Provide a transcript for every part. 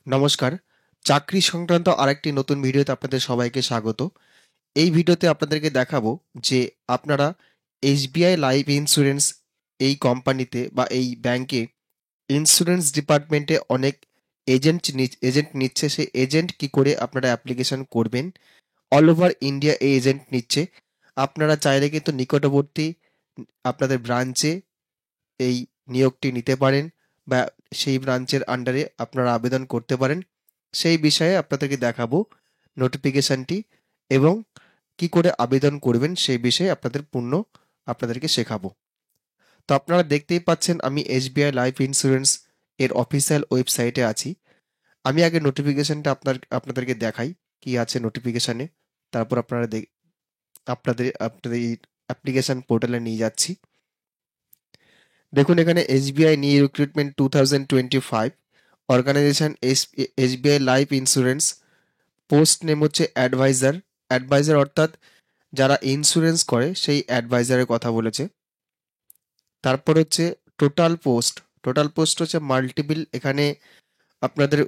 নমস্কার। চাকরি সংক্রান্ত আরেকটি নতুন ভিডিওতে আপনাদের সবাইকে স্বাগত। এই ভিডিওতে আপনাদেরকে দেখাবো যে আপনারা এসবিআই লাইফ ইন্স্যুরেন্স এই কোম্পানিতে বা এই ব্যাংকে ইন্স্যুরেন্স ডিপার্টমেন্টে অনেক এজেন্ট নিচ্ছে। সেই এজেন্ট কি করে আপনারা অ্যাপ্লিকেশন করবেন? অল ওভার ইন্ডিয়া এই এজেন্ট নিচ্ছে। আপনারা চাইলে কিন্তু নিকটবর্তী আপনাদের ব্রাঞ্চে এই নিয়োগটি নিতে পারেন বা সেই ব্রাঞ্চের আন্ডারে আপনারা আবেদন করতে পারেন। সেই বিষয়ে আপনাদেরকে দেখাবো নোটিফিকেশনটি এবং কি করে আবেদন করবেন সেই বিষয়ে আপনাদেরকে শেখাবো। তো আপনারা দেখতেই পাচ্ছেন আমি এসবিআই লাইফ ইন্স্যুরেন্স এর অফিসিয়াল ওয়েবসাইটে আছি। আমি আগে নোটিফিকেশনটা আপনাদেরকে দেখাই কি আছে নোটিফিকেশনে। তারপর আপনাদের এই অ্যাপ্লিকেশন পোর্টালে নিয়ে যাচ্ছি। দেখুন এখানে SBI new recruitment 2025 organisation SBI life insurance. Post name হচ্ছে অ্যাডভাইজার। অ্যাডভাইজার অর্থাৎ যারা ইন্স্যুরেন্স করে সেই অ্যাডভাইজারের কথা বলেছে। তারপর হচ্ছে টোটাল পোস্ট। টোটাল পোস্ট হচ্ছে মাল্টিপল। এখানে আপনাদের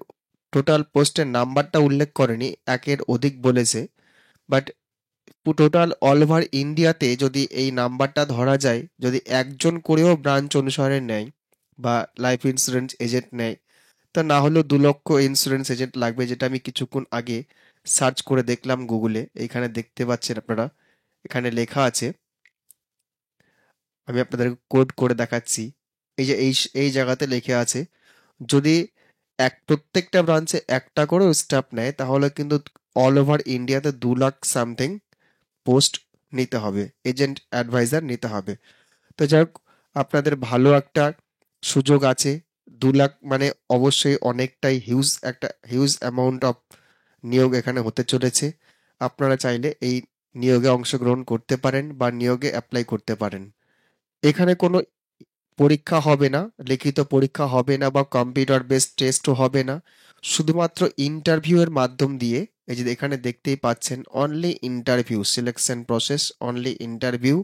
টোটাল পোস্টের নাম্বারটা উল্লেখ করেনি, একের অধিক বলেছে। বাট টোটাল অল ওভার ইন্ডিয়াতে যদি এই নাম্বারটা ধরা যায়, যদি একজন করেও ব্রাঞ্চ অনুসারে নেয় বা লাইফ ইন্স্যুরেন্স এজেন্ট নেয়, তা না হলেও 2 লক্ষ ইন্স্যুরেন্স এজেন্ট লাগবে, যেটা আমি কিছুক্ষণ আগে সার্চ করে দেখলাম গুগলে। এইখানে দেখতে পাচ্ছেন আপনারা, এখানে লেখা আছে, আমি আপনাদের কোড করে দেখাচ্ছি। এই যে এই জায়গাতে লেখা আছে, যদি প্রত্যেকটা ব্রাঞ্চে একটা করেও স্টাফ নেয় তাহলে কিন্তু অল ওভার ইন্ডিয়াতে 2 লাখ সামথিং পোস্ট নিতে হবে, এজেন্ট অ্যাডভাইজার নিতে হবে। তো যাই হোক, আপনাদের ভালো একটা সুযোগ আছে। 2 লাখ মানে অবশ্যই অনেকটাই একটা হিউজ অ্যামাউন্ট অফ নিয়োগ এখানে হতে চলেছে। আপনারা চাইলে এই নিয়োগে অংশগ্রহণ করতে পারেন বা নিয়োগে অ্যাপ্লাই করতে পারেন। এখানে কোনো পরীক্ষা হবে না, লিখিত পরীক্ষা হবে না বা কম্পিউটার বেসড টেস্টও হবে না। শুধুমাত্র ইন্টারভিউ এর মাধ্যম দিয়ে, এই যে এখানে দেখতেই পাচ্ছেন, only interview, selection process only interview.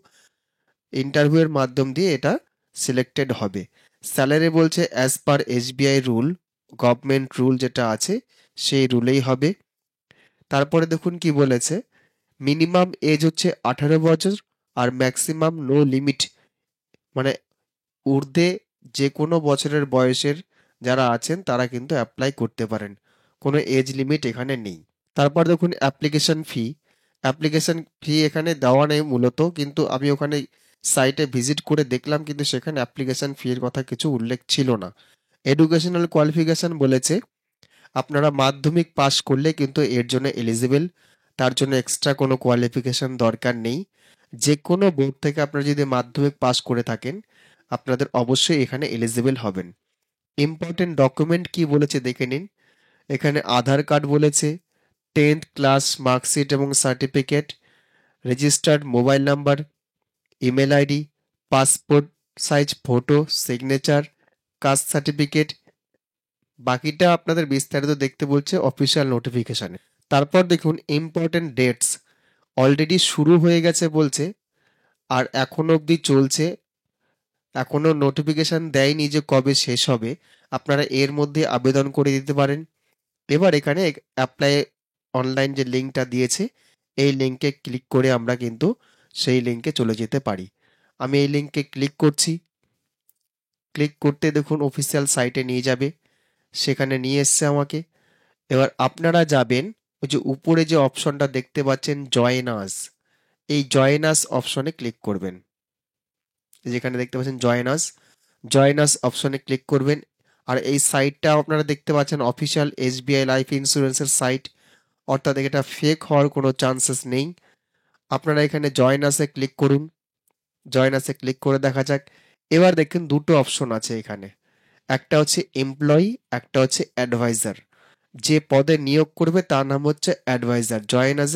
Interview এর মাধ্যম দিয়ে এটা সিলেক্টেড হবে। স্যালারি বলছে as per SBI rule, government rule যেটা আছে সেই রুলেই হবে। তারপরে দেখুন কি বলেছে, মিনিমাম এজ হচ্ছে 18 বছর আর ম্যাক্সিমাম নো লিমিট, মানে ঊর্ধ্বে যে কোনো বছরের বয়সের যারা আছেন তারা কিন্তু অ্যাপ্লাই করতে পারেন। কোনো এজ লিমিট এখানে নেই। তারপর দেখুন অ্যাপ্লিকেশন ফি এখানে দেওয়া নেই মূলত, কিন্তু আমি ওখানে সাইটে ভিজিট করে দেখলাম কিন্তু সেখানে অ্যাপ্লিকেশন ফি এর কথা কিছু উল্লেখ ছিল না। এডুকেশনাল কোয়ালিফিকেশন বলেছে আপনারা মাধ্যমিক পাস করলে কিন্তু এর জন্য এলিজিবল। তার জন্য এক্সট্রা কোনো কোয়ালিফিকেশন দরকার নেই। যে কোনো বোর্ড থেকে আপনারা যদি মাধ্যমিক পাস করে থাকেন আপনাদের অবশ্যই এখানে এলিজিবল হবেন। ইম্পর্টেন্ট ডকুমেন্ট কি বলেছে দেখে নিন। এখানে আধার কার্ড বলেছে, 10th ক্লাস মার্কশিট এবং certificate, registered mobile number, email ID, passport size photo, signature, caste certificate. বাকিটা আপনাদের বিস্তারিত দেখতে বলছে অফিসিয়াল নোটিফিকেশনে। তারপর দেখুন ইম্পর্টেন্ট ডেটস, অলরেডি শুরু হয়ে গেছে বলছে আর এখনো অবধি চলছে। এখনো নোটিফিকেশন দেয়নি যে কবে শেষ হবে। আপনারা এর মধ্যে আবেদন করে দিতে পারেন। এবার এখানে অ্যাপ্লাই অনলাইন যে লিঙ্কটা দিয়েছে, এই লিঙ্কে ক্লিক করে আমরা কিন্তু সেই লিঙ্কে চলে যেতে পারি। আমি এই লিঙ্কে ক্লিক করছি। ক্লিক করতে দেখুন অফিসিয়াল সাইটে নিয়ে যাবে, সেখানে নিয়ে এসছে আমাকে। এবার আপনারা যাবেন, ওই যে উপরে যে অপশনটা দেখতে পাচ্ছেন জয়েন আস, এই জয়েন আস অপশনে ক্লিক করবেন। যেখানে দেখতে পাচ্ছেন জয়েন আস অপশনে ক্লিক করবেন। আর এই সাইটটা আপনারা দেখতে পাচ্ছেন অফিসিয়াল এসবিআই লাইফ ইন্স্যুরেন্সের সাইট, অর্থাৎ এটা ফেক হওয়ার কোনো চান্সেস নেই। আপনারা এখানে জয়েন আসে ক্লিক করুন। জয়েন আসে ক্লিক করে দেখা যাক। এবার দেখুন দুটো অপশন আছে এখানে, একটা হচ্ছে এমপ্লয়ি, একটা হচ্ছে অ্যাডভাইজার। যে পদে নিয়োগ করবে তার নাম হচ্ছে অ্যাডভাইজার, জয়েন অ্যাজ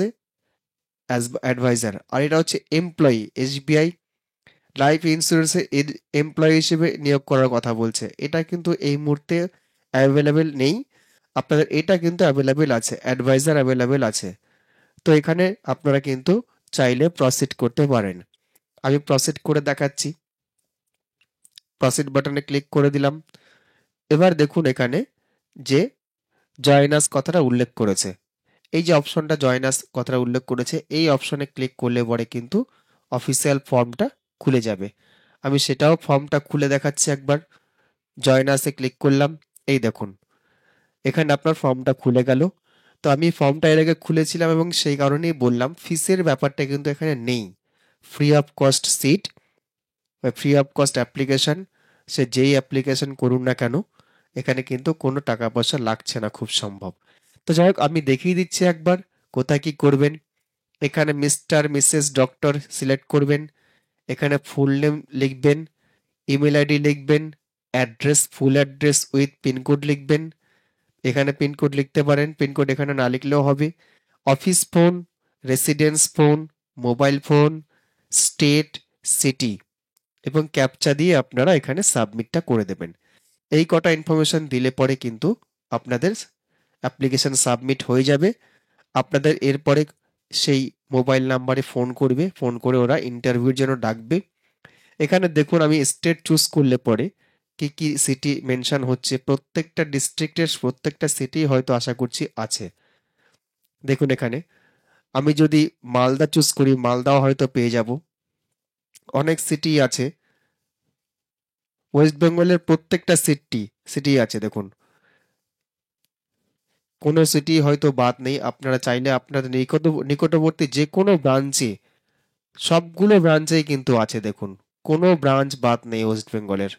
অ্যাডভাইজার। আর এটা হচ্ছে এমপ্লয়ি, এসবিআই লাইফ ইন্স্যুরেন্সে এমপ্লয়ি হিসেবে নিয়োগ করার কথা বলছে। এটা কিন্তু এই মুহূর্তে অ্যাভেলেবেল নেই। আপনাদের এটা কিন্তু অ্যাভেলেবেল আছে, অ্যাডভাইজার অ্যাভেলেবেল আছে। তো এখানে আপনারা কিন্তু চাইলে প্রসিড করতে পারেন। আমি প্রসিড করে দেখাচ্ছি। প্রসিড বাটনে ক্লিক করে দিলাম। এবার দেখুন এখানে যে জয়েন আস কথাটা উল্লেখ করেছে। এই যে অপশনটা জয়েন আস কথাটা উল্লেখ করেছে, এই অপশনে ক্লিক করলে পরে কিন্তু অফিসিয়াল ফর্মটা খুলে যাবে। আমি সেটাও ফর্মটা খুলে দেখাচ্ছি একবার। জয়েন আসে ক্লিক করলাম, এই দেখুন এখানে আপনার ফর্মটা খুলে গেল। তো আমি ফর্মটা এর আগে খুলেছিলাম এবং সেই কারণেই বললাম ফিসের ব্যাপারটা কিন্তু এখানে নেই। ফ্রি অফ কস্ট সিট বা ফ্রি অফ কস্ট অ্যাপ্লিকেশন, সে যেই অ্যাপ্লিকেশন করুন না কেন এখানে কিন্তু কোনো টাকা পয়সা লাগছে না খুব সম্ভব। তো যাই হোক আমি দেখিয়ে দিচ্ছি একবার কোথায় কি করবেন। এখানে মিস্টার মিসেস ডক্টর সিলেক্ট করবেন, এখানে ফুল নেম লিখবেন, ইমেল আইডি লিখবেন, address full address with pincode লিখবেন। এখানে পিনকোড লিখতে পারেন, পিনকোড এখানে না লিখলেও হবে। Office phone, residence phone, mobile phone, state, city এবং ক্যাপচা দিয়ে আপনারা এখানে সাবমিটটা করে দেবেন। এই কটা ইনফরমেশন দিলে পরে কিন্তু আপনাদের অ্যাপ্লিকেশন সাবমিট হয়ে যাবে। আপনাদের এরপরে সেই মোবাইল নাম্বারে ফোন করবে, ফোন করে ওরা ইন্টারভিউর জন্য ডাকবে। এখানে দেখুন আমি স্টেট চুজ করলে পরে কি কি সিটি মেনশন হচ্ছে, প্রত্যেকটা ডিস্ট্রিক্টের প্রত্যেকটা সিটি হয়তো আশা করছি আছে। দেখুন এখানে আমি যদি মালদা চুজ করি মালদাও হয়তো পেয়ে যাব। অনেক সিটি আছে, ওয়েস্ট বেঙ্গলের প্রত্যেকটা সিটি আছে দেখুন, কোনো সিটি হয়তো বাদ নেই। আপনারা চাইলে আপনাদের নিকটবর্তী যে কোনো ব্রাঞ্চে, সবগুলো ব্রাঞ্চেই কিন্তু আছে দেখুন, কোনো ব্রাঞ্চ বাদ নেই ওয়েস্ট বেঙ্গলের,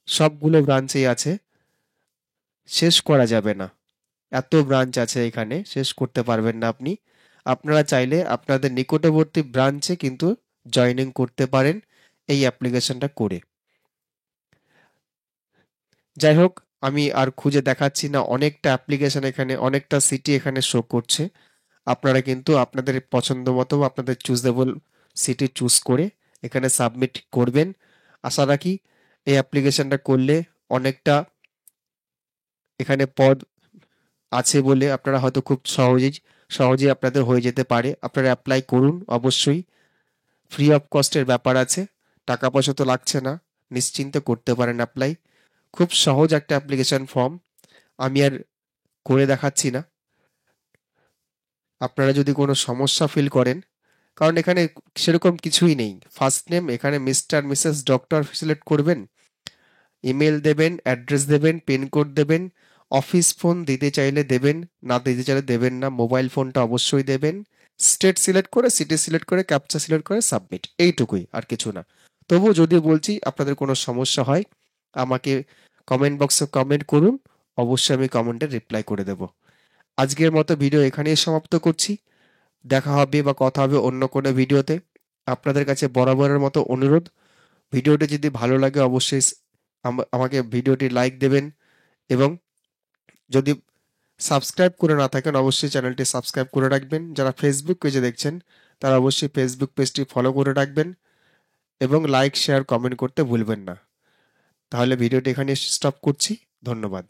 সবগুলো ব্রাঞ্চেই আছে, শেষ করা যাবে না। এত ব্রাঞ্চ আছে এখানে, শেষ করতে পারবেন না আপনি। আপনারা চাইলে আপনাদের নিকটবর্তী ব্রাঞ্চে কিন্তু জয়েনিং করতে পারেন এই অ্যাপ্লিকেশনটা করে। যাই হোক আমি আর খুঁজে দেখাচ্ছি না, অনেকটা অ্যাপ্লিকেশন এখানে, অনেকটা সিটি এখানে শো করছে। আপনারা কিন্তু আপনাদের পছন্দ মতো আপনাদের চুজেবল সিটি চুজ করে এখানে সাবমিট করবেন। আশা রাখি এই অ্যাপ্লিকেশনটা করলে অনেকটা এখানে পদ আছে বলে আপনারা হয়তো খুব সহজেই আপনাদের হয়ে যেতে পারে। আপনারা অ্যাপ্লাই করুন অবশ্যই। ফ্রি অফ কস্টের ব্যাপার আছে, টাকা পয়সা তো লাগছে না, নিশ্চিন্তে করতে পারেন অ্যাপ্লাই। খুব সহজ একটা অ্যাপ্লিকেশন ফর্ম, আমি আর করে দেখাচ্ছি না। আপনারা যদি কোনো সমস্যা ফিল করেন, কারণ এখানে সেরকম কিছুই নেই। ফার্স্ট নেম এখানে মিস্টার মিসেস ডক্টর সিলেক্ট করবেন, ইমেল দেবেন, অ্যাড্রেস দেবেন, পিনকোড দেবেন, অফিস ফোন দিতে চাইলে দেবেন, না দিতে চাইলে দেবেন না, মোবাইল ফোনটা অবশ্যই দেবেন, স্টেট সিলেক্ট করে, সিটি সিলেক্ট করে, ক্যাপচা সিলেক্ট করে সাবমিট, এইটুকুই আর কিছু না। তবুও যদি বলছি আপনাদের কোনো সমস্যা হয় আমাকে কমেন্ট বক্সে কমেন্ট করুন, অবশ্যই আমি কমেন্টে রিপ্লাই করে দেব। আজকের মতো ভিডিও এখানেই সমাপ্ত করছি। দেখা হবে বা কথা হবে অন্য কোনো ভিডিওতে। আপনাদের কাছে বরাবরের মতো অনুরোধ, ভিডিওটি যদি ভালো লাগে অবশ্যই আমাকে ভিডিওটি লাইক দেবেন এবং যদি সাবস্ক্রাইব করে না থাকেন অবশ্যই চ্যানেলটি সাবস্ক্রাইব করে রাখবেন। যারা ফেসবুক পেজে দেখছেন তারা অবশ্যই ফেসবুক পেজটি ফলো করে রাখবেন এবং লাইক শেয়ার কমেন্ট করতে ভুলবেন না। তাহলে ভিডিওটি এখানে স্টপ করছি। ধন্যবাদ।